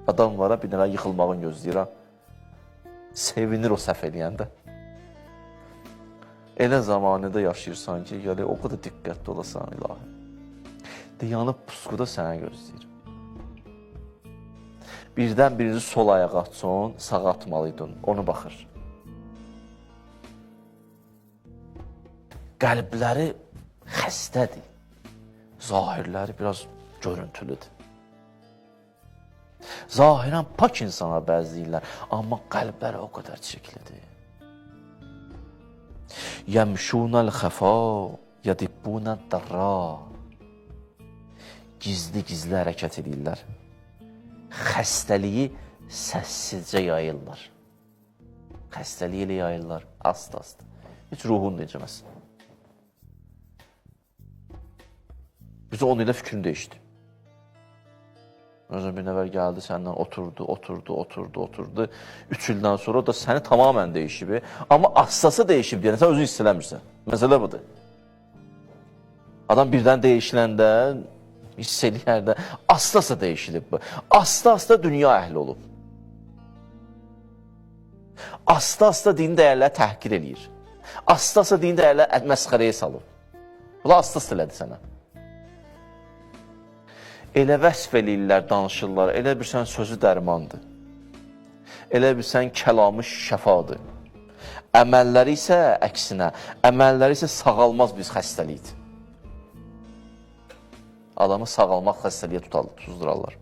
Adamlara bir dənə yıxılmağın gözləyirəm. Sevinir o səhv eləyəndə. Elə zamanında yaşayırsan ki, o qədər diqqətli olasan, ilahi. Yanıb pusquda sənə gözləyir. Birdən birinci sol ayağa atsan, sağa atmalıydın, onu baxır. Qəlbləri xəstədir, zahirləri biraz görüntülüdür. Zahirən pak insana bəzləyirlər, amma qəlbləri o qədər çirklidir. Yəmşunəl xəfa, yədibbunəd dərra. Gizli-gizli hərəkət edirlər. Xəstəliyi səssizcə yayırlar. Xəstəliyi ilə yayırlar, asta-asta. Heç ruhun necəməsin. Bizə 10 ilə fikrim değişdi. Özüm bir nəvər gəldi, səndən oturdu. 3 ildən sonra da səni tamamən değişib. Amma astası değişib deyən, sən özün hiss eləmirsən. Məsələ budur. Adam birdən değişiləndə, hiss eləyərdə, asta-asta değişilib bu. Asta-asta dünya əhli olub. Asta-asta din dəyərləri təhqir eləyir. Asta-asta din dəyərləri məsxərəyə salıb. Bunlar asta-asta elədi sənə. Elə vəsf eləyirlər, danışırlar, elə bir sən sözü dərmandır. Elə bir sən kəlamı şəfadır. Əməlləri isə əksinə, əməlləri isə sağalmaz bir xəstəlikdir. Adamı sağalmaq xəstəliyə tuzdurarlar.